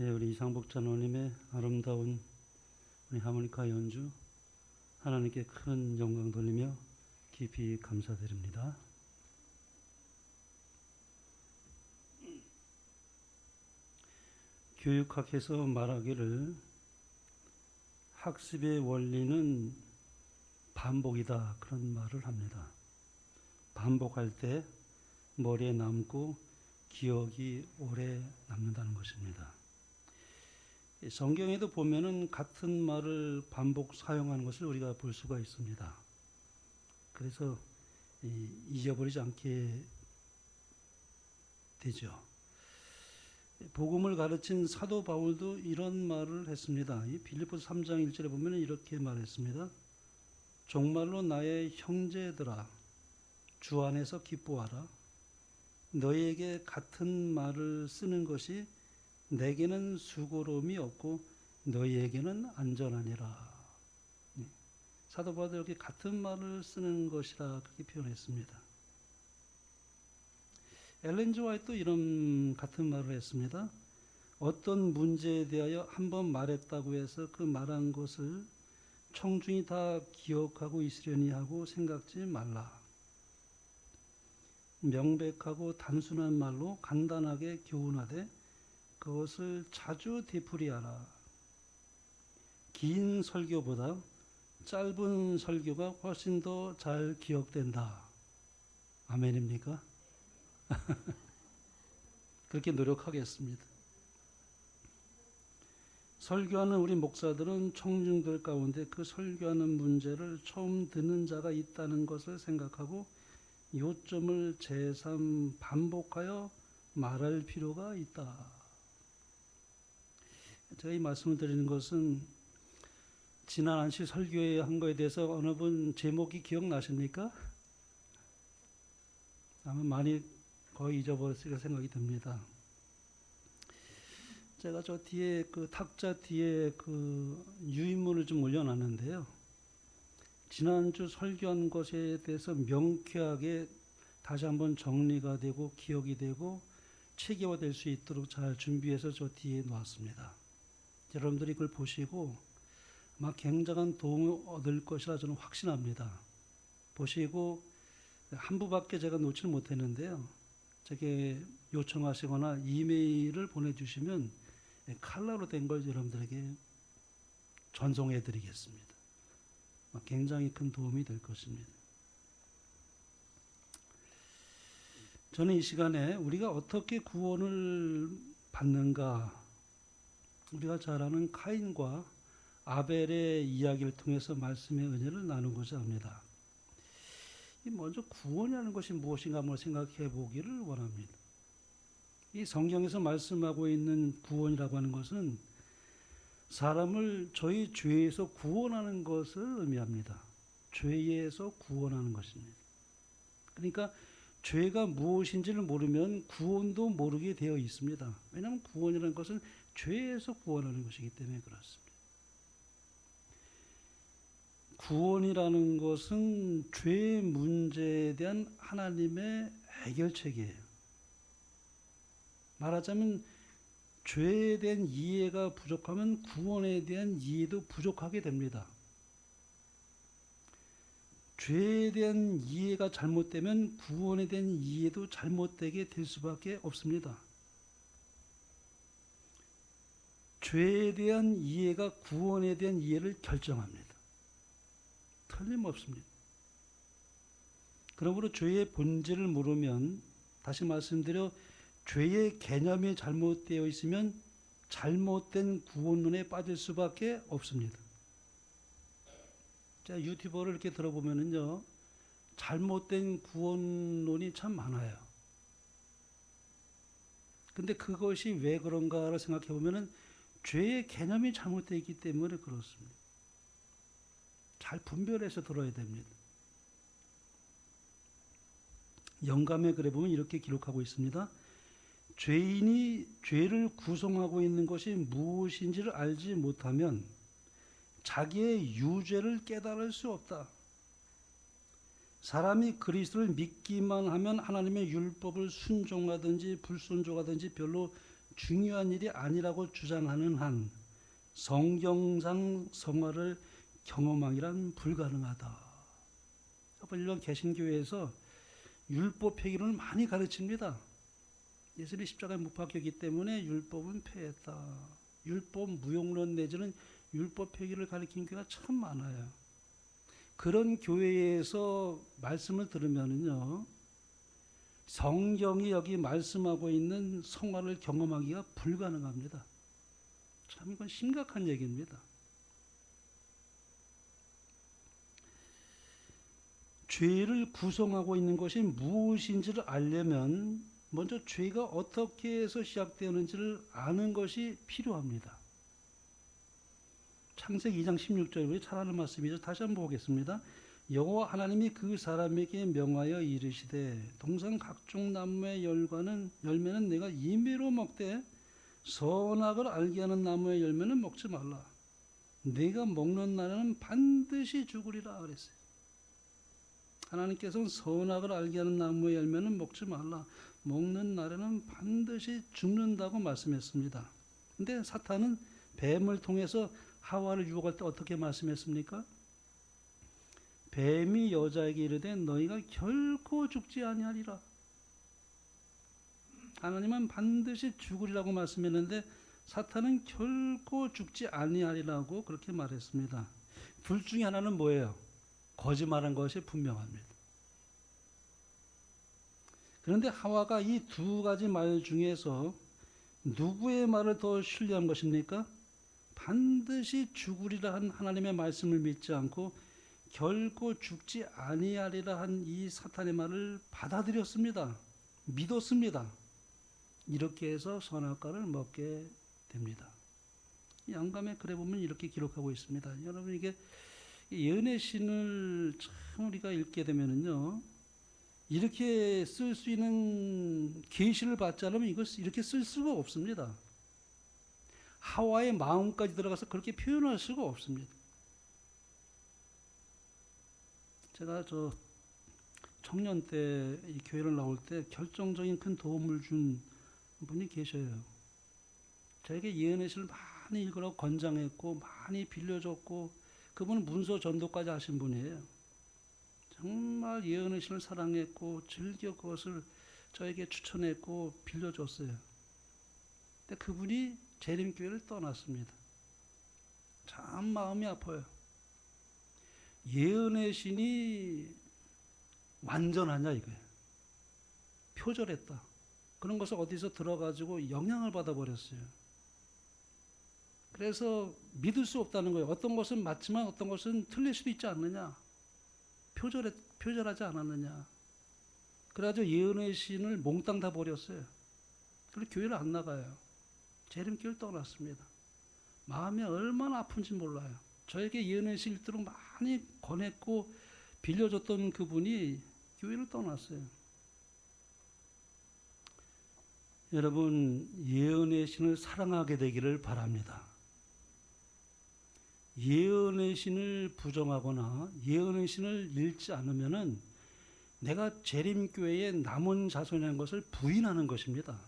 우리 이상복 장로님의 아름다운 우리 하모니카 연주 하나님께 큰 영광 돌리며 깊이 감사드립니다. 교육학에서 말하기를 학습의 원리는 반복이다, 그런 말을 합니다. 반복할 때 머리에 남고 기억이 오래 남는다는 것입니다. 성경에도 보면은 같은 말을 반복 사용하는 것을 우리가 볼 수가 있습니다. 그래서 잊어버리지 않게 되죠. 복음을 가르친 사도 바울도 이런 말을 했습니다. 이 빌립보서 3장 1절에 보면 이렇게 말했습니다. 정말로 나의 형제들아, 주 안에서 기뻐하라. 너희에게 같은 말을 쓰는 것이 내게는 수고로움이 없고 너희에게는 안전하니라. 사도 바울도 이렇게 같은 말을 쓰는 것이라 그렇게 표현했습니다. 엘렌 지 화이트도 이런 같은 말을 했습니다. 어떤 문제에 대하여 한번 말했다고 해서 그 말한 것을 청중이 다 기억하고 있으려니 하고 생각지 말라. 명백하고 단순한 말로 간단하게 교훈하되 그것을 자주 되풀이하라. 긴 설교보다 짧은 설교가 훨씬 더 잘 기억된다. 아멘입니까? 그렇게 노력하겠습니다. 설교하는 우리 목사들은 청중들 가운데 그 설교하는 문제를 처음 듣는 자가 있다는 것을 생각하고 요점을 재삼 반복하여 말할 필요가 있다. 제가 이 말씀을 드리는 것은 지난 안식 설교에 한 거에 대해서 어느 분 제목이 기억나십니까? 아마 많이 거의 잊어버렸을 생각이 듭니다. 제가 저 뒤에 그 탁자 뒤에 그 유인문을 좀 올려놨는데요. 지난주 설교한 것에 대해서 명쾌하게 다시 한번 정리가 되고 기억이 되고 체계화될 수 있도록 잘 준비해서 저 뒤에 놓았습니다. 여러분들이 그걸 보시고 아마 굉장한 도움을 얻을 것이라 저는 확신합니다. 보시고 한 부밖에 제가 놓지 못했는데요. 제게 요청하시거나 이메일을 보내주시면 칼라로 된 걸 여러분들에게 전송해 드리겠습니다. 굉장히 큰 도움이 될 것입니다. 저는 이 시간에 우리가 어떻게 구원을 받는가, 우리가 잘 아는 카인과 아벨의 이야기를 통해서 말씀의 은혜를 나누고자 합니다. 먼저 구원이라는 것이 무엇인가 한번 생각해 보기를 원합니다. 이 성경에서 말씀하고 있는 구원이라고 하는 것은 사람을 저희 죄에서 구원하는 것을 의미합니다. 죄에서 구원하는 것입니다. 그러니까 죄가 무엇인지를 모르면 구원도 모르게 되어 있습니다. 왜냐하면 구원이라는 것은 죄에서 구원하는 것이기 때문에 그렇습니다. 구원이라는 것은 죄 문제에 대한 하나님의 해결책이에요. 말하자면 죄에 대한 이해가 부족하면 구원에 대한 이해도 부족하게 됩니다. 죄에 대한 이해가 잘못되면 구원에 대한 이해도 잘못되게 될 수밖에 없습니다. 죄에 대한 이해가 구원에 대한 이해를 결정합니다. 틀림없습니다. 그러므로 죄의 본질을 모르면, 다시 말씀드려 죄의 개념이 잘못되어 있으면 잘못된 구원론에 빠질 수밖에 없습니다. 자, 유튜버를 이렇게 들어보면은요, 잘못된 구원론이 참 많아요. 근데 그것이 왜 그런가를 생각해 보면은 죄의 개념이 잘못되어 있기 때문에 그렇습니다. 잘 분별해서 들어야 됩니다. 영감의 글에 보면 이렇게 기록하고 있습니다. 죄인이 죄를 구성하고 있는 것이 무엇인지를 알지 못하면 자기의 유죄를 깨달을 수 없다. 사람이 그리스도를 믿기만 하면 하나님의 율법을 순종하든지 불순종하든지 별로 중요한 일이 아니라고 주장하는 한 성경상 성화를 경험하기란 불가능하다. 일본 개신교회에서 율법 폐기론을 많이 가르칩니다. 예수님이 십자가에 못 박혔기 때문에 율법은 폐했다. 율법 무용론 내지는 율법 폐기를 가르치는 교회가 참 많아요. 그런 교회에서 말씀을 들으면요, 성경이 여기 말씀하고 있는 성화를 경험하기가 불가능합니다. 참 이건 심각한 얘기입니다. 죄를 구성하고 있는 것이 무엇인지를 알려면 먼저 죄가 어떻게 해서 시작되는지를 아는 것이 필요합니다. 창세기 2장 16절에 잘 아는 말씀이죠. 다시 한번 보겠습니다. 여호와 하나님이 그 사람에게 명하여 이르시되 동산 각종 나무의 열매는 내가 임의로 먹되 선악을 알게 하는 나무의 열매는 먹지 말라. 내가 먹는 날에는 반드시 죽으리라 그랬어요. 하나님께서는 선악을 알게 하는 나무의 열매는 먹지 말라. 먹는 날에는 반드시 죽는다고 말씀했습니다. 근데 사탄은 뱀을 통해서 하와를 유혹할 때 어떻게 말씀했습니까? 뱀이 여자에게 이르되 너희가 결코 죽지 아니하리라. 하나님은 반드시 죽으리라고 말씀했는데 사탄은 결코 죽지 아니하리라고 그렇게 말했습니다. 둘 중에 하나는 뭐예요? 거짓말한 것이 분명합니다. 그런데 하와가 이 두 가지 말 중에서 누구의 말을 더 신뢰한 것입니까? 반드시 죽으리라 한 하나님의 말씀을 믿지 않고 결코 죽지 아니하리라 한 이 사탄의 말을 받아들였습니다. 믿었습니다. 이렇게 해서 선악과를 먹게 됩니다. 양감의 글에 보면 이렇게 기록하고 있습니다. 여러분 이게 예언의 신을 참 우리가 읽게 되면은요, 이렇게 쓸 수 있는 계시를 받지 않으면 이걸 이렇게 쓸 수가 없습니다. 하와의 마음까지 들어가서 그렇게 표현할 수가 없습니다. 제가 청년 때 이 교회를 나올 때 결정적인 큰 도움을 준 분이 계셔요. 저에게 예언의 신을 많이 읽으라고 권장했고 많이 빌려줬고 그분은 문서 전도까지 하신 분이에요. 정말 예언의 신을 사랑했고 즐겨 그것을 저에게 추천했고 빌려줬어요. 근데 그분이 재림교회를 떠났습니다. 참 마음이 아파요. 예언의 신이 완전하냐 이거예요. 표절했다. 그런 것을 어디서 들어가지고 영향을 받아버렸어요. 그래서 믿을 수 없다는 거예요. 어떤 것은 맞지만 어떤 것은 틀릴 수도 있지 않느냐. 표절하지 않았느냐. 그래가지고 예언의 신을 몽땅 다 버렸어요. 그래서 교회를 안 나가요. 재림교회를 떠났습니다. 마음이 얼마나 아픈지 몰라요. 저에게 예언의 신 읽도록 많이 권했고 빌려줬던 그분이 교회를 떠났어요. 여러분, 예언의 신을 사랑하게 되기를 바랍니다. 예언의 신을 부정하거나 예언의 신을 읽지 않으면은 내가 재림교회의 남은 자손이라는 것을 부인하는 것입니다.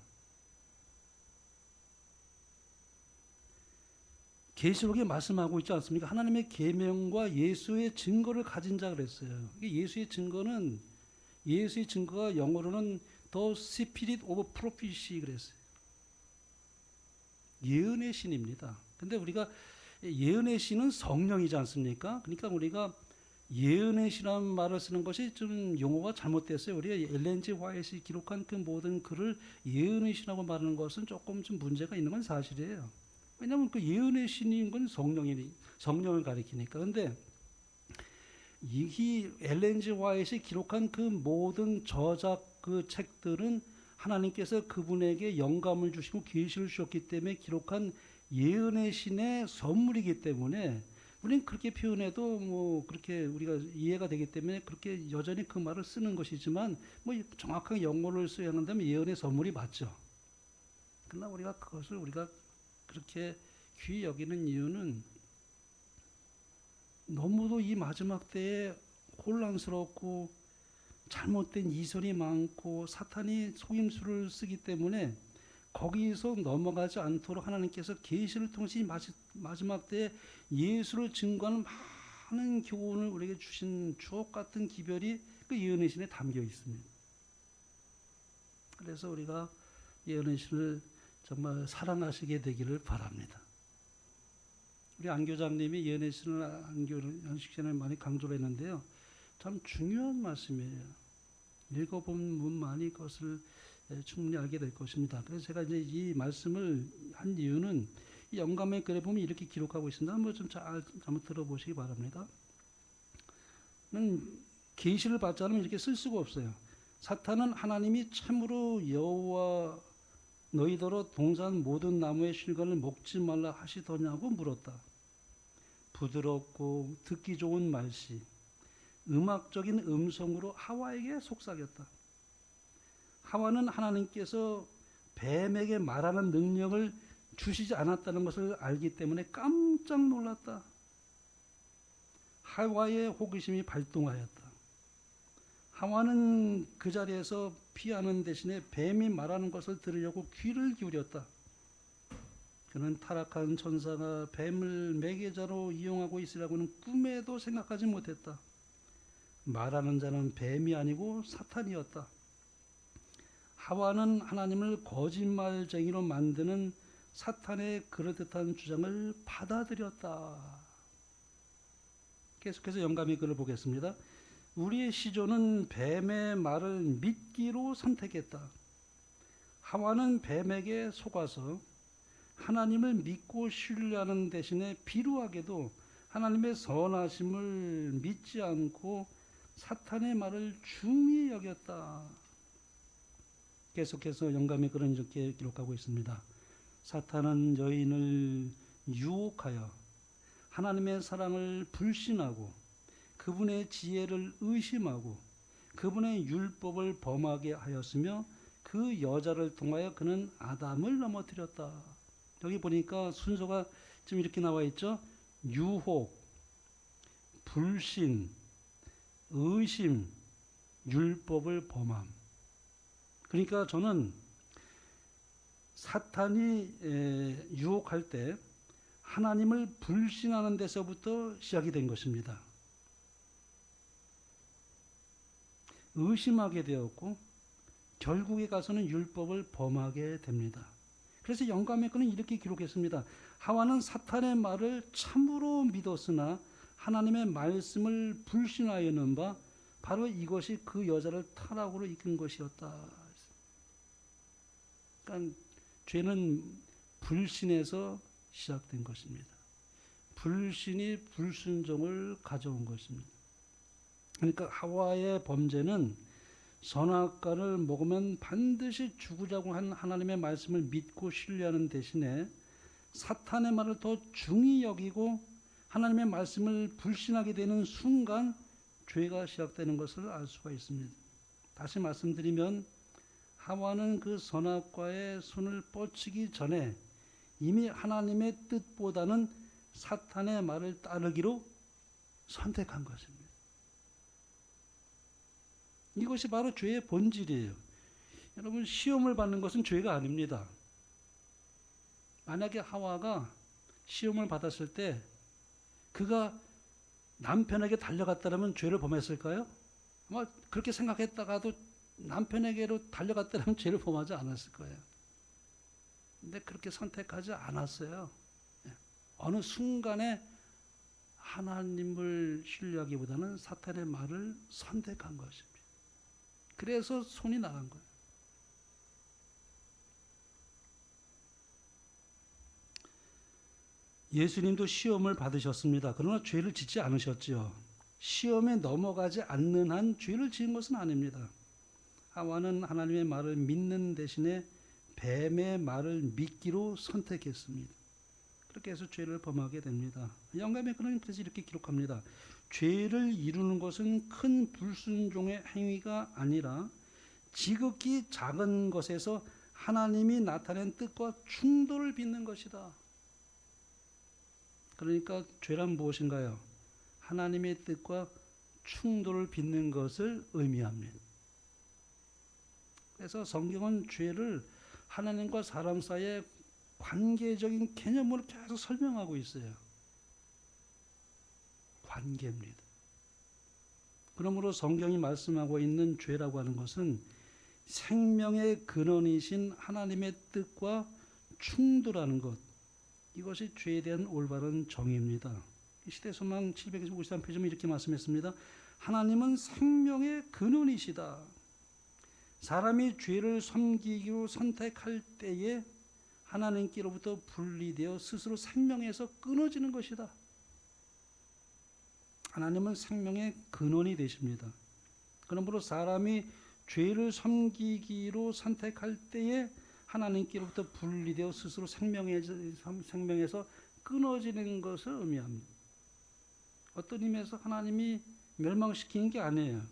계시록에 말씀하고 있지 않습니까? 하나님의 계명과 예수의 증거를 가진 자 그랬어요. 예수의 증거가 영어로는 The Spirit of Prophecy 그랬어요. 예언의 신입니다. 근데 우리가 예언의 신은 성령이지 않습니까? 그러니까 우리가 예언의 신이라는 말을 쓰는 것이 좀 용어가 잘못됐어요. 우리가 엘렌 G 화이트이 기록한 그 모든 글을 예언의 신이라고 말하는 것은 조금 좀 문제가 있는 건 사실이에요. 왜냐하면 그 예언의 신인 건 성령을 가리키니까. 그런데 이 엘렌 G 화이트이 기록한 그 모든 저작 그 책들은 하나님께서 그분에게 영감을 주시고 계시를 주셨기 때문에 기록한 예언의 신의 선물이기 때문에 우리는 그렇게 표현해도 뭐 그렇게 우리가 이해가 되기 때문에 그렇게 여전히 그 말을 쓰는 것이지만 뭐 정확하게 영어를 써야 한다면 예언의 선물이 맞죠. 그러나 우리가 그것을 우리가 그렇게 귀히 여기는 이유는 너무도 이 마지막 때에 혼란스럽고 잘못된 이설이 많고 사탄이 속임수를 쓰기 때문에 거기서 넘어가지 않도록 하나님께서 계시를 통해 마지막 때에 예수를 증거하는 많은 교훈을 우리에게 주신 주옥 같은 기별이 그 예언의 신에 담겨 있습니다. 그래서 우리가 예언의 신을 정말 사랑하시게 되기를 바랍니다. 우리 안교장님이 예언의 신을 안식 전에 많이 강조를 했는데요. 참 중요한 말씀이에요. 읽어본 분만이 그것을 충분히 알게 될 것입니다. 그래서 제가 이제 이 말씀을 한 이유는 이 영감의 글에 보면 이렇게 기록하고 있습니다. 한번 좀 한번 들어보시기 바랍니다. 계시를 받지 않으면 이렇게 쓸 수가 없어요. 사탄은 하나님이 참으로 여호와 너희더러 동산 모든 나무의 실과를 먹지 말라 하시더냐고 물었다. 부드럽고 듣기 좋은 말씨, 음악적인 음성으로 하와에게 속삭였다. 하와는 하나님께서 뱀에게 말하는 능력을 주시지 않았다는 것을 알기 때문에 깜짝 놀랐다. 하와의 호기심이 발동하였다. 하와는 그 자리에서 피하는 대신에 뱀이 말하는 것을 들으려고 귀를 기울였다. 그는 타락한 천사가 뱀을 매개자로 이용하고 있으라고는 꿈에도 생각하지 못했다. 말하는 자는 뱀이 아니고 사탄이었다. 하와는 하나님을 거짓말쟁이로 만드는 사탄의 그럴듯한 주장을 받아들였다. 계속해서 영감의 글을 보겠습니다. 우리의 시조는 뱀의 말을 믿기로 선택했다. 하와는 뱀에게 속아서 하나님을 믿고 신뢰하는 대신에 비루하게도 하나님의 선하심을 믿지 않고 사탄의 말을 중히 여겼다. 계속해서 영감의 글은 이렇게 기록하고 있습니다. 사탄은 여인을 유혹하여 하나님의 사랑을 불신하고 그분의 지혜를 의심하고 그분의 율법을 범하게 하였으며 그 여자를 통하여 그는 아담을 넘어뜨렸다. 여기 보니까 순서가 지금 이렇게 나와 있죠. 유혹, 불신, 의심, 율법을 범함. 그러니까 저는 사탄이 유혹할 때 하나님을 불신하는 데서부터 시작이 된 것입니다. 의심하게 되었고 결국에 가서는 율법을 범하게 됩니다. 그래서 영감의 글은 이렇게 기록했습니다. 하와는 사탄의 말을 참으로 믿었으나 하나님의 말씀을 불신하여는 바 바로 이것이 그 여자를 타락으로 이끈 것이었다. 그러니까 죄는 불신에서 시작된 것입니다. 불신이 불순종을 가져온 것입니다. 그러니까 하와의 범죄는 선악과를 먹으면 반드시 죽으자고 한 하나님의 말씀을 믿고 신뢰하는 대신에 사탄의 말을 더 중히 여기고 하나님의 말씀을 불신하게 되는 순간 죄가 시작되는 것을 알 수가 있습니다. 다시 말씀드리면 하와는 그 선악과에 손을 뻗치기 전에 이미 하나님의 뜻보다는 사탄의 말을 따르기로 선택한 것입니다. 이것이 바로 죄의 본질이에요. 여러분, 시험을 받는 것은 죄가 아닙니다. 만약에 하와가 시험을 받았을 때 그가 남편에게 달려갔다면 죄를 범했을까요? 아마 그렇게 생각했다가도 남편에게로 달려갔다면 죄를 범하지 않았을 거예요. 근데 그렇게 선택하지 않았어요. 어느 순간에 하나님을 신뢰하기보다는 사탄의 말을 선택한 것입니다. 그래서 손이 나간 거예요. 예수님도 시험을 받으셨습니다. 그러나 죄를 짓지 않으셨지요. 시험에 넘어가지 않는 한 죄를 지은 것은 아닙니다. 하와는 하나님의 말을 믿는 대신에 뱀의 말을 믿기로 선택했습니다. 그렇게 해서 죄를 범하게 됩니다. 영감의 글은 그래서 이렇게 기록합니다. 죄를 이루는 것은 큰 불순종의 행위가 아니라 지극히 작은 것에서 하나님이 나타낸 뜻과 충돌을 빚는 것이다. 그러니까 죄란 무엇인가요? 하나님의 뜻과 충돌을 빚는 것을 의미합니다. 그래서 성경은 죄를 하나님과 사람 사이의 관계적인 개념을 계속 설명하고 있어요. 관계입니다. 그러므로 성경이 말씀하고 있는 죄라고 하는 것은 생명의 근원이신 하나님의 뜻과 충돌하는 것, 이것이 죄에 대한 올바른 정의입니다. 시대소망 753페이지에 이렇게 말씀했습니다. 하나님은 생명의 근원이시다. 사람이 죄를 섬기기로 선택할 때에 하나님께로부터 분리되어 스스로 생명에서 끊어지는 것이다. 하나님은 생명의 근원이 되십니다. 그러므로 사람이 죄를 섬기기로 선택할 때에 하나님께로부터 분리되어 스스로 생명에서 끊어지는 것을 의미합니다. 어떤 의미에서 하나님이 멸망시키는 게 아니에요.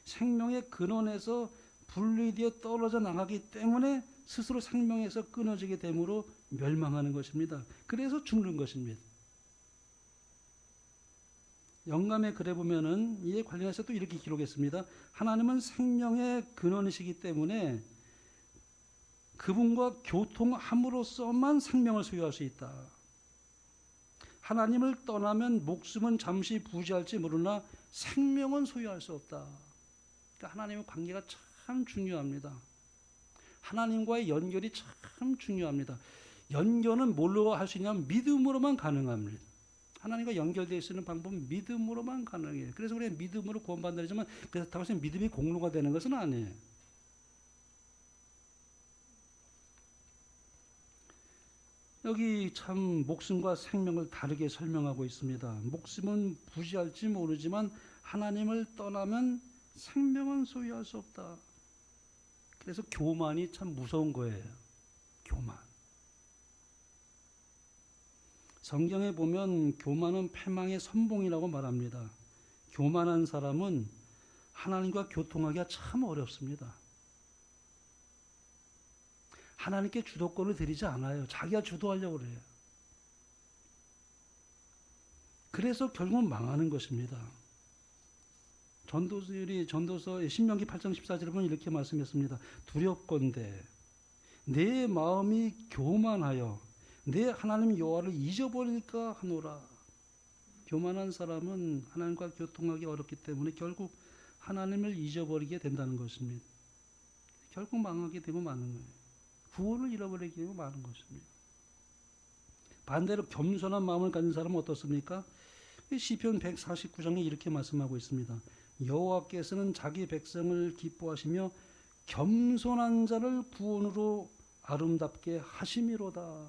생명의 근원에서 분리되어 떨어져 나가기 때문에 스스로 생명에서 끊어지게 되므로 멸망하는 것입니다. 그래서 죽는 것입니다. 영감의 글에 보면은 이에 관련해서 또 이렇게 기록했습니다. 하나님은 생명의 근원이시기 때문에 그분과 교통함으로써만 생명을 소유할 수 있다. 하나님을 떠나면 목숨은 잠시 부지할지 모르나 생명은 소유할 수 없다. 그러니까 하나님의 관계가 참 중요합니다. 하나님과의 연결이 참 중요합니다. 연결은 뭘로 할 수 있냐면 믿음으로만 가능합니다. 하나님과 연결될 수 있는 방법은 믿음으로만 가능해요. 그래서 우리가 믿음으로 구원받는다지만 그렇다고 해서 믿음이 공로가 되는 것은 아니에요. 여기 참 목숨과 생명을 다르게 설명하고 있습니다. 목숨은 부지할지 모르지만 하나님을 떠나면 생명은 소유할 수 없다. 그래서 교만이 참 무서운 거예요. 교만. 성경에 보면 교만은 패망의 선봉이라고 말합니다. 교만한 사람은 하나님과 교통하기가 참 어렵습니다. 하나님께 주도권을 드리지 않아요. 자기가 주도하려고 그래요. 그래서 결국은 망하는 것입니다. 전도서 신명기 8장 14절에 보면 이렇게 말씀했습니다. 두렵건대 내 마음이 교만하여 내 하나님 여호와를 잊어버릴까 하노라. 교만한 사람은 하나님과 교통하기 어렵기 때문에 결국 하나님을 잊어버리게 된다는 것입니다. 결국 망하게 되고 마는 거예요. 구원을 잃어버리게 되고 마는 것입니다. 반대로 겸손한 마음을 가진 사람은 어떻습니까? 시편 149장에 이렇게 말씀하고 있습니다. 여호와께서는 자기 백성을 기뻐하시며 겸손한 자를 구원으로 아름답게 하심이로다.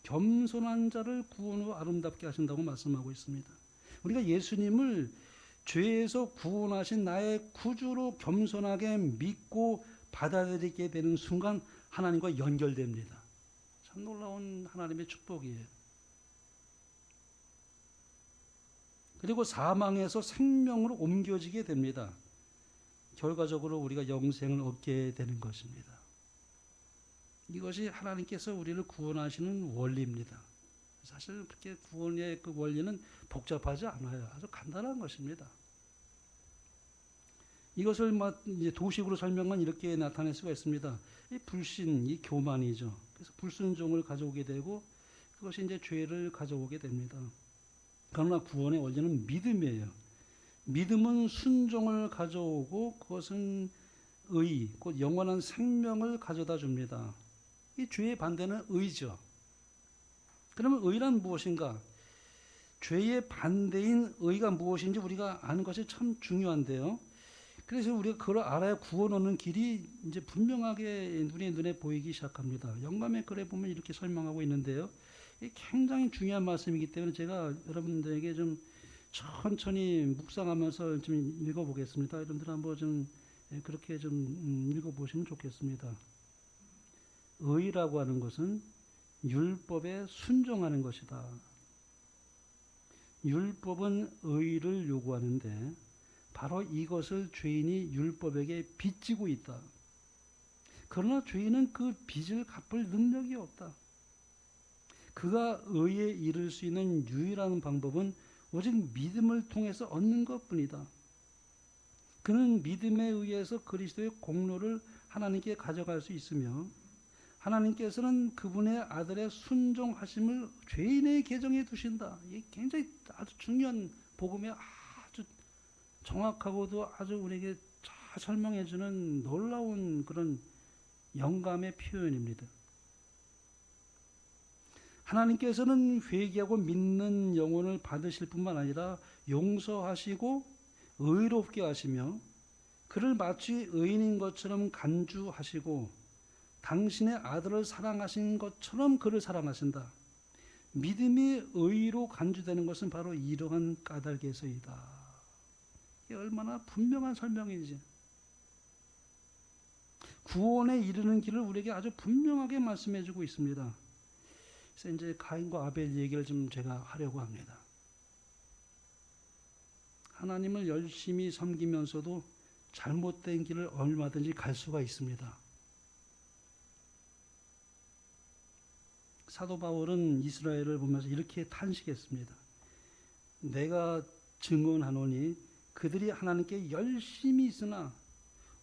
겸손한 자를 구원으로 아름답게 하신다고 말씀하고 있습니다. 우리가 예수님을 죄에서 구원하신 나의 구주로 겸손하게 믿고 받아들이게 되는 순간 하나님과 연결됩니다. 참 놀라운 하나님의 축복이에요. 그리고 사망에서 생명으로 옮겨지게 됩니다. 결과적으로 우리가 영생을 얻게 되는 것입니다. 이것이 하나님께서 우리를 구원하시는 원리입니다. 사실 그렇게 구원의 그 원리는 복잡하지 않아요. 아주 간단한 것입니다. 이것을 이제 도식으로 설명만 이렇게 나타낼 수가 있습니다. 이 불신, 이 교만이죠. 그래서 불순종을 가져오게 되고 그것이 이제 죄를 가져오게 됩니다. 그러나 구원의 원리는 믿음이에요. 믿음은 순종을 가져오고 그것은 의, 곧 영원한 생명을 가져다 줍니다. 이 죄의 반대는 의죠. 그러면 의란 무엇인가? 죄의 반대인 의가 무엇인지 우리가 아는 것이 참 중요한데요. 그래서 우리가 그걸 알아야 구원 얻는 길이 이제 분명하게 눈에 보이기 시작합니다. 영감의 글에 보면 이렇게 설명하고 있는데요. 굉장히 중요한 말씀이기 때문에 제가 여러분들에게 좀 천천히 묵상하면서 좀 읽어보겠습니다. 여러분들 한번 좀 그렇게 좀 읽어보시면 좋겠습니다. 의라고 하는 것은 율법에 순종하는 것이다. 율법은 의를 요구하는데 바로 이것을 죄인이 율법에게 빚지고 있다. 그러나 죄인은 그 빚을 갚을 능력이 없다. 그가 의에 이를 수 있는 유일한 방법은 오직 믿음을 통해서 얻는 것뿐이다. 그는 믿음에 의해서 그리스도의 공로를 하나님께 가져갈 수 있으며 하나님께서는 그분의 아들의 순종하심을 죄인의 계정에 두신다. 이게 굉장히 아주 중요한 복음의 아주 정확하고도 아주 우리에게 잘 설명해 주는 놀라운 그런 영감의 표현입니다. 하나님께서는 회개하고 믿는 영혼을 받으실 뿐만 아니라 용서하시고 의롭게 하시며 그를 마치 의인인 것처럼 간주하시고 당신의 아들을 사랑하신 것처럼 그를 사랑하신다. 믿음이 의로 간주되는 것은 바로 이러한 까닭에서이다. 이게 얼마나 분명한 설명인지. 구원에 이르는 길을 우리에게 아주 분명하게 말씀해 주고 있습니다. 그래서 이제 가인과 아벨 얘기를 좀 제가 하려고 합니다. 하나님을 열심히 섬기면서도 잘못된 길을 얼마든지 갈 수가 있습니다. 사도 바울은 이스라엘을 보면서 이렇게 탄식했습니다. 내가 증언하노니 그들이 하나님께 열심히 있으나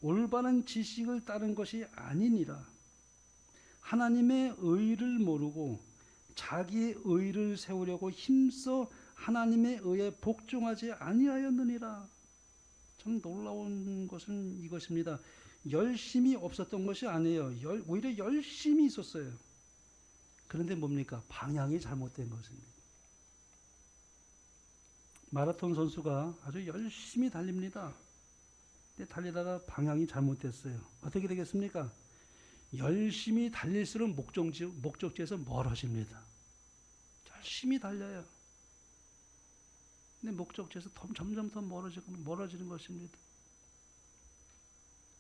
올바른 지식을 따른 것이 아니니라. 하나님의 의를 모르고 자기의 의를 세우려고 힘써 하나님의 의에 복종하지 아니하였느니라. 참 놀라운 것은 이것입니다. 열심히 없었던 것이 아니에요. 오히려 열심히 있었어요. 그런데 뭡니까? 방향이 잘못된 것입니다. 마라톤 선수가 아주 열심히 달립니다. 근데 달리다가 방향이 잘못됐어요. 어떻게 되겠습니까? 열심히 달릴수록 목적지에서 멀어집니다. 열심히 달려요. 근데 목적지에서 점점 더 멀어지는 것입니다.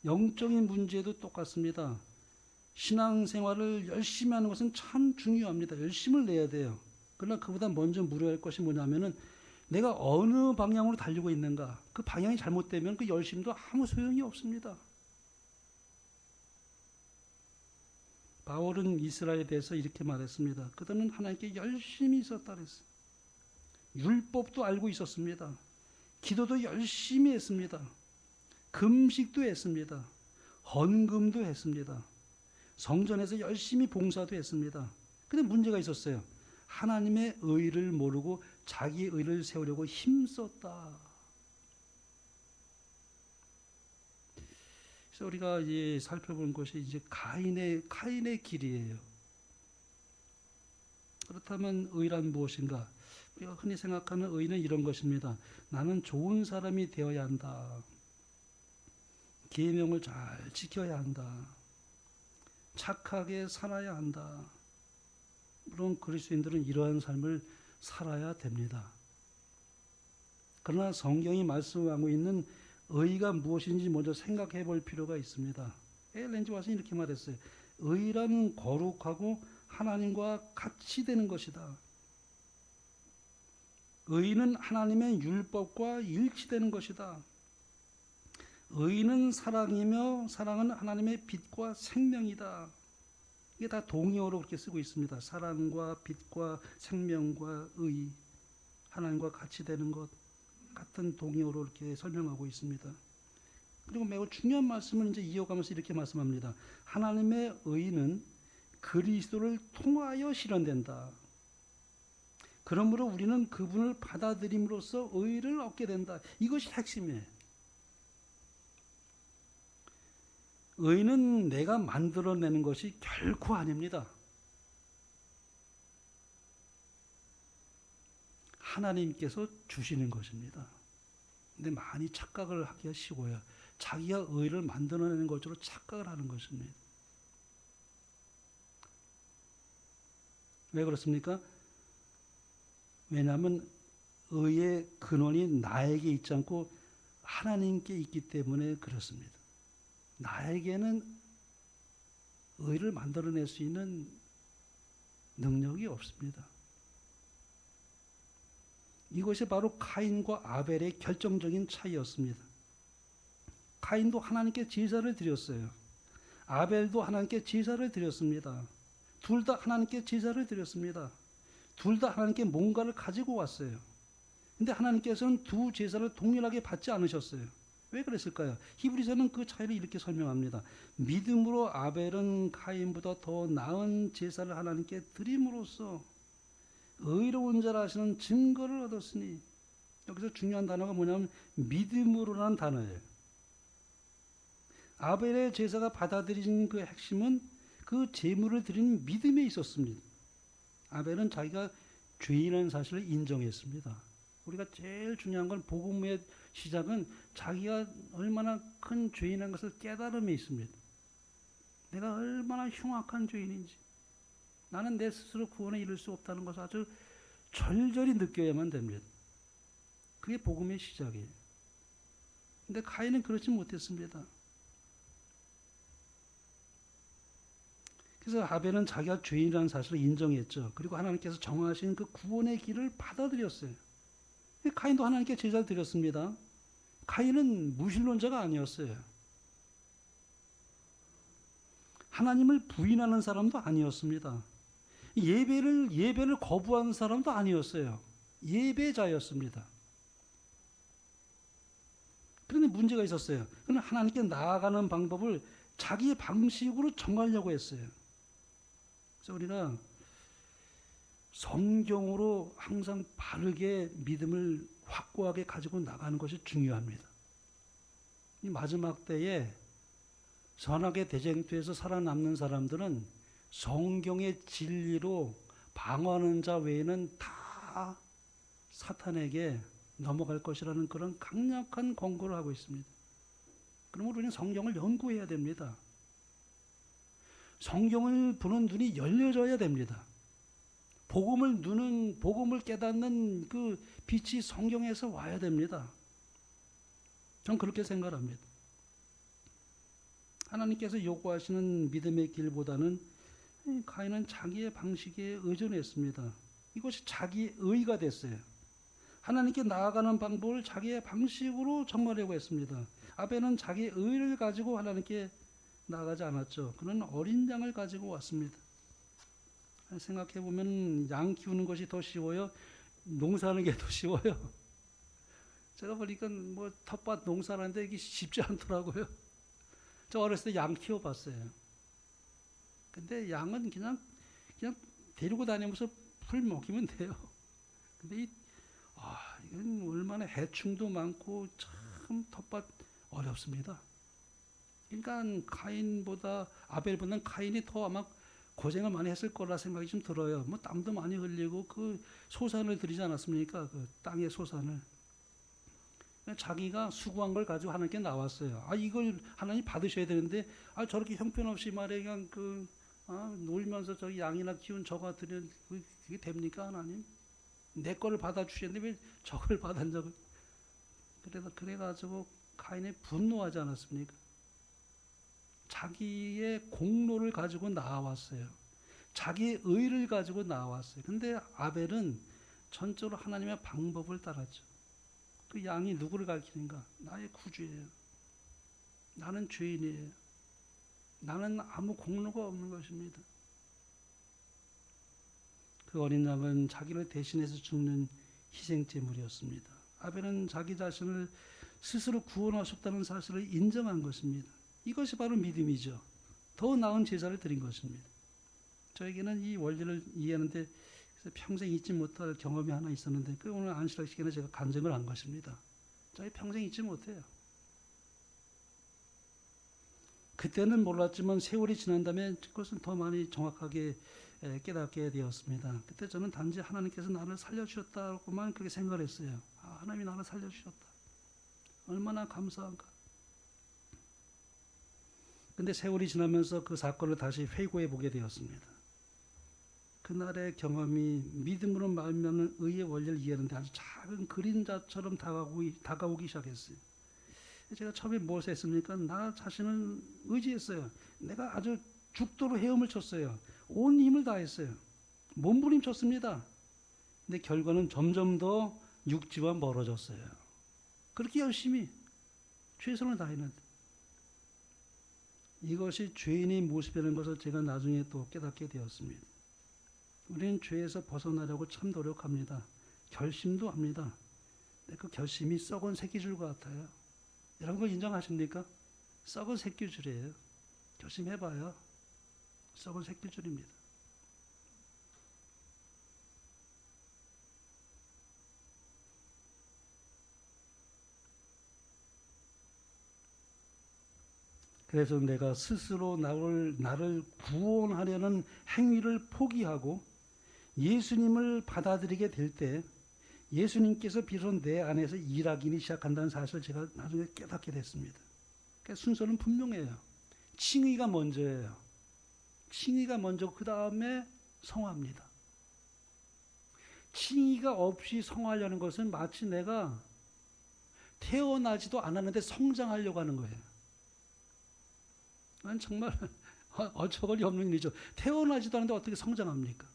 영적인 문제도 똑같습니다. 신앙생활을 열심히 하는 것은 참 중요합니다. 열심을 내야 돼요. 그러나 그보다 먼저 물어야 할 것이 뭐냐면은 내가 어느 방향으로 달리고 있는가. 그 방향이 잘못되면 그 열심도 아무 소용이 없습니다. 바울은 이스라엘에 대해서 이렇게 말했습니다. 그들은 하나님께 열심히 있었다 그랬어요. 율법도 알고 있었습니다. 기도도 열심히 했습니다. 금식도 했습니다. 헌금도 했습니다. 성전에서 열심히 봉사도 했습니다. 근데 문제가 있었어요. 하나님의 의를 모르고 자기 의를 세우려고 힘썼다. 그래서 우리가 이제 살펴본 것이 이제 카인의 길이에요. 그렇다면 의란 무엇인가? 우리가 흔히 생각하는 의는 이런 것입니다. 나는 좋은 사람이 되어야 한다. 계명을 잘 지켜야 한다. 착하게 살아야 한다. 물론 그리스도인들은 이러한 삶을 살아야 됩니다. 그러나 성경이 말씀하고 있는 의가 무엇인지 먼저 생각해 볼 필요가 있습니다. 엘렌 지 와트는 이렇게 말했어요. 의란 거룩하고 하나님과 같이 되는 것이다. 의는 하나님의 율법과 일치되는 것이다. 의는 사랑이며 사랑은 하나님의 빛과 생명이다. 이게 다 동의어로 그렇게 쓰고 있습니다. 사랑과 빛과 생명과 의, 하나님과 같이 되는 것, 같은 동의어로 이렇게 설명하고 있습니다. 그리고 매우 중요한 말씀을 이제 이어가면서 이렇게 말씀합니다. 하나님의 의는 그리스도를 통하여 실현된다. 그러므로 우리는 그분을 받아들임으로써 의를 얻게 된다. 이것이 핵심이에요. 의는 내가 만들어내는 것이 결코 아닙니다. 하나님께서 주시는 것입니다. 근데 많이 착각을 하기가 쉬워요. 자기가 의를 만들어내는 것으로 착각을 하는 것입니다. 왜 그렇습니까? 왜냐하면 의의 근원이 나에게 있지 않고 하나님께 있기 때문에 그렇습니다. 나에게는 의를 만들어낼 수 있는 능력이 없습니다. 이것이 바로 카인과 아벨의 결정적인 차이였습니다. 카인도 하나님께 제사를 드렸어요. 아벨도 하나님께 제사를 드렸습니다. 둘 다 하나님께 제사를 드렸습니다. 둘 다 하나님께 뭔가를 가지고 왔어요. 근데 하나님께서는 두 제사를 동일하게 받지 않으셨어요. 왜 그랬을까요? 히브리서는 그 차이를 이렇게 설명합니다. 믿음으로 아벨은 카인보다 더 나은 제사를 하나님께 드림으로써 의로운 자라 하시는 증거를 얻었으니, 여기서 중요한 단어가 뭐냐면 믿음으로라는 단어예요. 아벨의 제사가 받아들여진 그 핵심은 그 제물을 드리는 믿음에 있었습니다. 아벨은 자기가 죄인이라는 사실을 인정했습니다. 우리가 제일 중요한 건 복음의 시작은 자기가 얼마나 큰 죄인인 것을 깨달음에 있습니다. 내가 얼마나 흉악한 죄인인지, 나는 내 스스로 구원에 이를 수 없다는 것을 아주 절절히 느껴야만 됩니다. 그게 복음의 시작이에요. 근데 가인은 그렇지 못했습니다. 그래서 아벨은 자기가 죄인이라는 사실을 인정했죠. 그리고 하나님께서 정하신 그 구원의 길을 받아들였어요. 가인도 하나님께 제사를 드렸습니다. 가인은 무신론자가 아니었어요. 하나님을 부인하는 사람도 아니었습니다. 예배를 거부하는 사람도 아니었어요. 예배자였습니다. 그런데 문제가 있었어요. 그는 하나님께 나아가는 방법을 자기 방식으로 정하려고 했어요. 그래서 우리가 성경으로 항상 바르게 믿음을 확고하게 가지고 나가는 것이 중요합니다. 이 마지막 때에 선악의 대쟁투에서 살아남는 사람들은 성경의 진리로 방어하는 자 외에는 다 사탄에게 넘어갈 것이라는 그런 강력한 권고를 하고 있습니다. 그러면 우리는 성경을 연구해야 됩니다. 성경을 보는 눈이 열려져야 됩니다. 복음을 깨닫는 그 빛이 성경에서 와야 됩니다. 전 그렇게 생각합니다. 하나님께서 요구하시는 믿음의 길보다는 가인은 자기의 방식에 의존했습니다. 이것이 자기의 의가 됐어요. 하나님께 나아가는 방법을 자기의 방식으로 정하려고 했습니다. 아벨은 자기의 의를 가지고 하나님께 나아가지 않았죠. 그는 어린 양을 가지고 왔습니다. 생각해보면 양 키우는 것이 더 쉬워요? 농사하는 게 더 쉬워요? 제가 보니까 뭐 텃밭 농사하는데 이게 쉽지 않더라고요. 저 어렸을 때 양 키워봤어요. 근데 양은 그냥 데리고 다니면서 풀 먹이면 돼요. 근데 이건 얼마나 해충도 많고 참 텃밭 어렵습니다. 그러니까 아벨보다는 카인이 더 아마 고생을 많이 했을 거라 생각이 좀 들어요. 뭐 땀도 많이 흘리고 그 소산을 들이지 않았습니까? 그 땅의 소산을. 자기가 수고한 걸 가지고 하나님께 나왔어요. 이걸 하나님 받으셔야 되는데, 저렇게 형편없이 말이야, 그냥 놀면서 저기 양이나 키운 저가 드린, 그게 됩니까, 하나님? 내 거를 받아주셨는데 왜 저걸 받은 적을. 그래가지고 가인이 분노하지 않았습니까? 자기의 공로를 가지고 나왔어요. 자기의 의를 가지고 나왔어요. 근데 아벨은 전적으로 하나님의 방법을 따랐죠. 그 양이 누구를 가리키는가? 나의 구주예요. 나는 죄인이에요. 나는 아무 공로가 없는 것입니다. 그 어린 양은 자기를 대신해서 죽는 희생제물이었습니다. 아벨은 자기 자신을 스스로 구원할 수 없다는 사실을 인정한 것입니다. 이것이 바로 믿음이죠. 더 나은 제사를 드린 것입니다. 저에게는 이 원리를 이해하는데 평생 잊지 못할 경험이 하나 있었는데, 그 오늘 안식일 시간에 제가 간증을 한 것입니다. 저희 평생 잊지 못해요. 그때는 몰랐지만 세월이 지난 다음에 그것은 더 많이 정확하게 깨닫게 되었습니다. 그때 저는 단지 하나님께서 나를 살려주셨다고만 그렇게 생각을 했어요. 하나님이 나를 살려주셨다. 얼마나 감사한가. 근데 세월이 지나면서 그 사건을 다시 회고해 보게 되었습니다. 그날의 경험이 믿음으로 말미암는 의의 원리를 이해하는데 아주 작은 그림자처럼 다가오기 시작했어요. 제가 처음에 무엇을 했습니까? 나 자신을 의지했어요. 내가 아주 죽도록 헤엄을 쳤어요. 온 힘을 다했어요. 몸부림쳤습니다. 근데 결과는 점점 더 육지와 멀어졌어요. 그렇게 열심히 최선을 다했는데, 이것이 죄인의 모습이라는 것을 제가 나중에 또 깨닫게 되었습니다. 우리는 죄에서 벗어나려고 참 노력합니다. 결심도 합니다. 근데 그 결심이 썩은 새끼줄 같아요. 여러분 그거 인정하십니까? 썩은 새끼줄이에요. 조심해봐요. 썩은 새끼줄입니다. 그래서 내가 스스로 나를 구원하려는 행위를 포기하고 예수님을 받아들이게 될 때 예수님께서 비로소 내 안에서 일하기 시작한다는 사실을 제가 나중에 깨닫게 됐습니다. 그러니까 순서는 분명해요. 칭의가 먼저예요. 칭의가 먼저 그 다음에 성화입니다. 칭의가 없이 성화하려는 것은 마치 내가 태어나지도 않았는데 성장하려고 하는 거예요. 난 정말 어처구니 없는 일이죠. 태어나지도 않았는데 어떻게 성장합니까?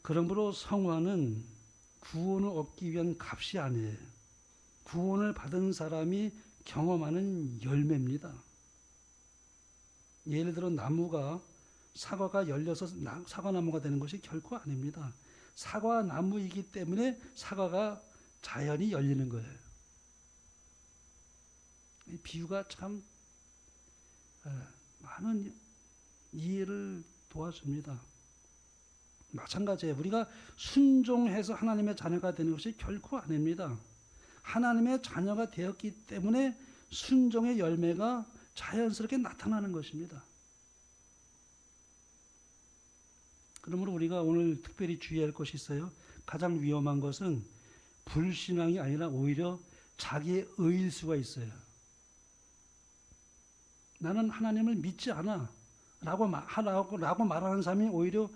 그러므로 성화는 구원을 얻기 위한 값이 아니에요. 구원을 받은 사람이 경험하는 열매입니다. 예를 들어 사과가 열려서 사과나무가 되는 것이 결코 아닙니다. 사과나무이기 때문에 사과가 자연히 열리는 거예요. 이 비유가 참 많은 이해를 도와줍니다. 마찬가지예요. 우리가 순종해서 하나님의 자녀가 되는 것이 결코 아닙니다. 하나님의 자녀가 되었기 때문에 순종의 열매가 자연스럽게 나타나는 것입니다. 그러므로 우리가 오늘 특별히 주의할 것이 있어요. 가장 위험한 것은 불신앙이 아니라 오히려 자기의 의일 수가 있어요. 나는 하나님을 믿지 않아 라고 말하는 사람이 오히려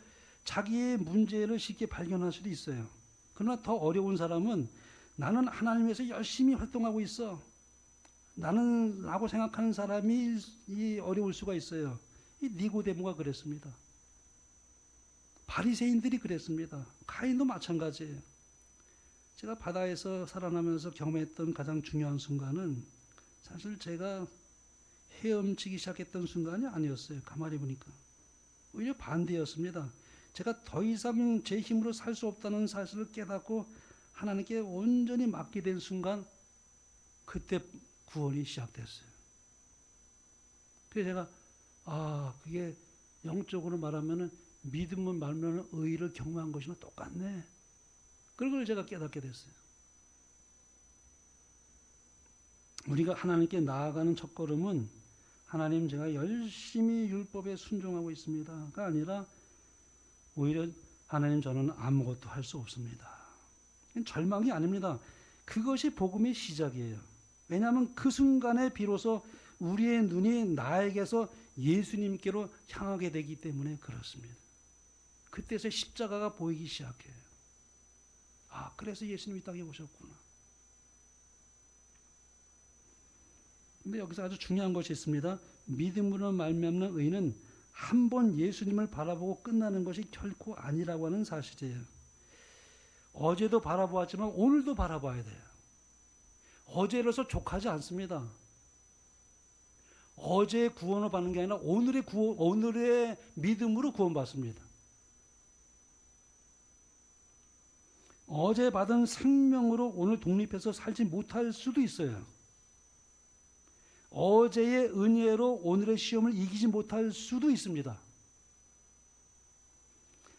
자기의 문제를 쉽게 발견할 수도 있어요. 그러나 더 어려운 사람은 나는 하나님 위해서 열심히 활동하고 있어. 나는 라고 생각하는 사람이 어려울 수가 있어요. 이 니고데모가 그랬습니다. 바리새인들이 그랬습니다. 가인도 마찬가지예요. 제가 바다에서 살아나면서 경험했던 가장 중요한 순간은 사실 제가 헤엄치기 시작했던 순간이 아니었어요. 가만히 보니까. 오히려 반대였습니다. 제가 더 이상 제 힘으로 살 수 없다는 사실을 깨닫고 하나님께 온전히 맡게 된 순간 그때 구원이 시작됐어요. 그래서 제가 그게 영적으로 말하면 믿음을 말하면 의를 경험한 것이나 똑같네. 그걸 제가 깨닫게 됐어요. 우리가 하나님께 나아가는 첫걸음은 하나님 제가 열심히 율법에 순종하고 있습니다가 아니라 오히려 하나님 저는 아무것도 할 수 없습니다. 절망이 아닙니다. 그것이 복음의 시작이에요. 왜냐하면 그 순간에 비로소 우리의 눈이 나에게서 예수님께로 향하게 되기 때문에 그렇습니다. 그때서 십자가가 보이기 시작해요. 그래서 예수님이 이 땅에 오셨구나. 근데 여기서 아주 중요한 것이 있습니다. 믿음으로 말미암는 의는 한 번 예수님을 바라보고 끝나는 것이 결코 아니라고 하는 사실이에요. 어제도 바라보았지만 오늘도 바라봐야 돼요. 어제로서 족하지 않습니다. 어제의 구원을 받는 게 아니라 오늘의 믿음으로 구원받습니다. 어제 받은 생명으로 오늘 독립해서 살지 못할 수도 있어요. 어제의 은혜로 오늘의 시험을 이기지 못할 수도 있습니다.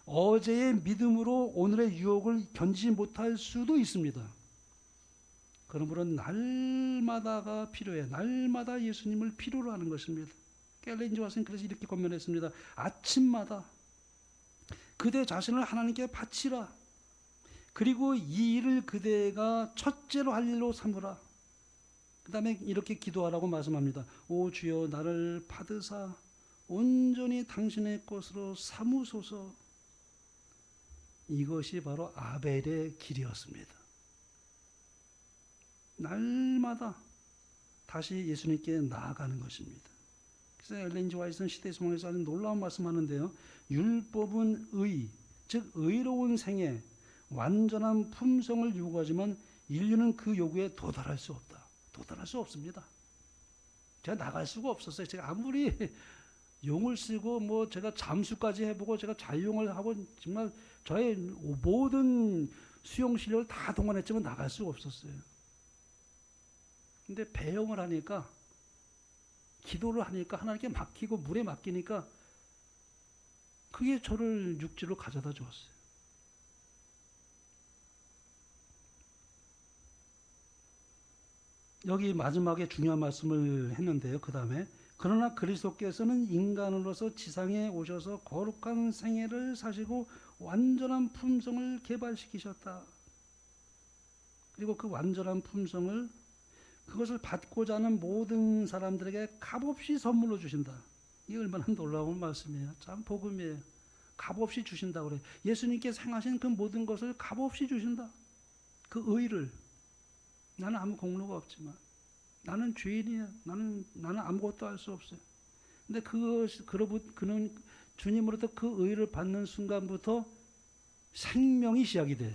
어제의 믿음으로 오늘의 유혹을 견디지 못할 수도 있습니다. 그러므로 날마다가 필요해. 날마다 예수님을 필요로 하는 것입니다. 엘렌 G 화이트는 그래서 이렇게 권면했습니다. 아침마다 그대 자신을 하나님께 바치라. 그리고 이 일을 그대가 첫째로 할 일로 삼으라. 그 다음에 이렇게 기도하라고 말씀합니다. 오 주여 나를 받으사 온전히 당신의 것으로 삼으소서. 이것이 바로 아벨의 길이었습니다. 날마다 다시 예수님께 나아가는 것입니다. 그래서 엘렌 G 화이트는 시대의 소망에서 아주 놀라운 말씀하는데요. 율법은 즉 의로운 생애, 완전한 품성을 요구하지만 인류는 그 요구에 도달할 수 없다. 도달할 수 없습니다. 제가 나갈 수가 없었어요. 제가 아무리 용을 쓰고 제가 잠수까지 해보고 제가 자유용을 하고 정말 저의 모든 수용 실력을 다 동원했지만 나갈 수가 없었어요. 근데 배영을 하니까, 기도를 하니까 하나님께 맡기고 물에 맡기니까 그게 저를 육지로 가져다 주었어요. 여기 마지막에 중요한 말씀을 했는데요. 그 다음에 그러나 그리스도께서는 인간으로서 지상에 오셔서 거룩한 생애를 사시고 완전한 품성을 개발시키셨다. 그리고 그 완전한 품성을 그것을 받고자 하는 모든 사람들에게 값없이 선물로 주신다. 이게 얼마나 놀라운 말씀이에요. 참 복음이에요. 값없이 주신다고 그래요. 예수님께서 행하신 그 모든 것을 값없이 주신다. 그 의를. 나는 아무 공로가 없지만, 나는 죄인이야. 나는 아무것도 할 수 없어요. 근데 그는 주님으로부터 그 의를 받는 순간부터 생명이 시작이 돼요.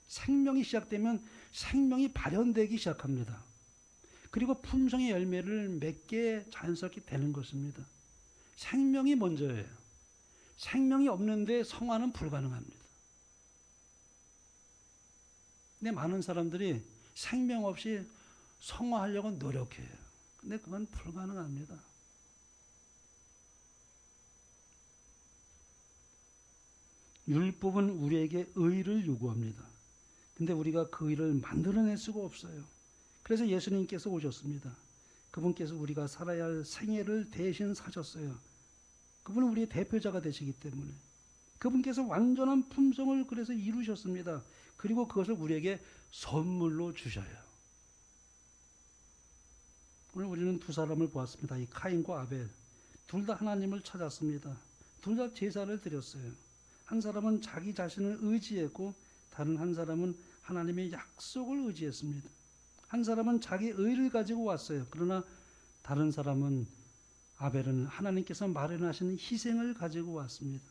생명이 시작되면 생명이 발현되기 시작합니다. 그리고 품성의 열매를 맺게 자연스럽게 되는 것입니다. 생명이 먼저예요. 생명이 없는데 성화는 불가능합니다. 근데 많은 사람들이 생명 없이 성화하려고 노력해요. 근데 그건 불가능합니다. 율법은 우리에게 의를 요구합니다. 근데 우리가 그 의를 만들어낼 수가 없어요. 그래서 예수님께서 오셨습니다. 그분께서 우리가 살아야 할 생애를 대신 사셨어요. 그분은 우리의 대표자가 되시기 때문에 그분께서 완전한 품성을 그래서 이루셨습니다. 그리고 그것을 우리에게 선물로 주셔요. 오늘 우리는 두 사람을 보았습니다. 이 카인과 아벨. 둘 다 하나님을 찾았습니다. 둘 다 제사를 드렸어요. 한 사람은 자기 자신을 의지했고 다른 한 사람은 하나님의 약속을 의지했습니다. 한 사람은 자기 의를 가지고 왔어요. 그러나 다른 사람은 아벨은 하나님께서 마련하신 희생을 가지고 왔습니다.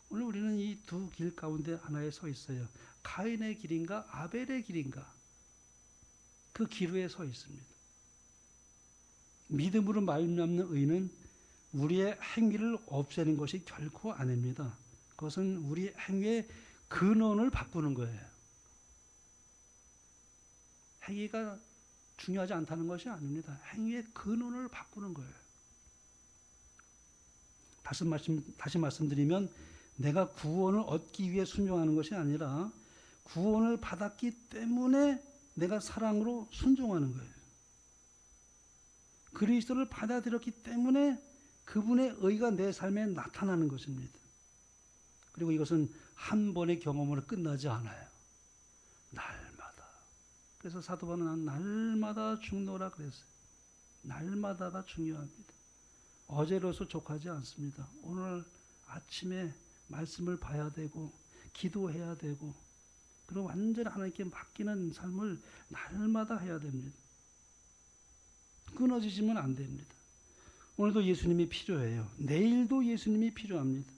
오늘 우리는 이 두 길 가운데 하나에 서 있어요. 카인의 길인가 아벨의 길인가, 그 기로에 서 있습니다. 믿음으로 말미암는 의는 우리의 행위를 없애는 것이 결코 아닙니다. 그것은 우리 행위의 근원을 바꾸는 거예요. 행위가 중요하지 않다는 것이 아닙니다. 행위의 근원을 바꾸는 거예요. 다시 말씀드리면 내가 구원을 얻기 위해 순종하는 것이 아니라 구원을 받았기 때문에 내가 사랑으로 순종하는 거예요. 그리스도를 받아들였기 때문에 그분의 의가 내 삶에 나타나는 것입니다. 그리고 이것은 한 번의 경험으로 끝나지 않아요. 날마다. 그래서 사도 바울은 날마다 죽노라 그랬어요. 날마다가 중요합니다. 어제로서 족하지 않습니다. 오늘 아침에 말씀을 봐야 되고 기도해야 되고 그리고 완전히 하나님께 맡기는 삶을 날마다 해야 됩니다. 끊어지시면 안 됩니다. 오늘도 예수님이 필요해요. 내일도 예수님이 필요합니다.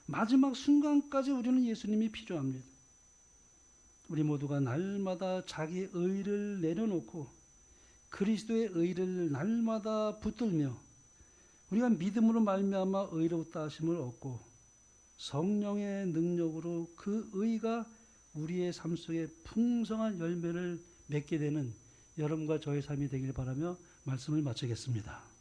마지막 순간까지 우리는 예수님이 필요합니다. 우리 모두가 날마다 자기 의를 내려놓고 그리스도의 의를 날마다 붙들며 우리가 믿음으로 말미암아 의롭다 하심을 얻고 성령의 능력으로 그 의가 우리의 삶 속에 풍성한 열매를 맺게 되는 여러분과 저의 삶이 되길 바라며 말씀을 마치겠습니다.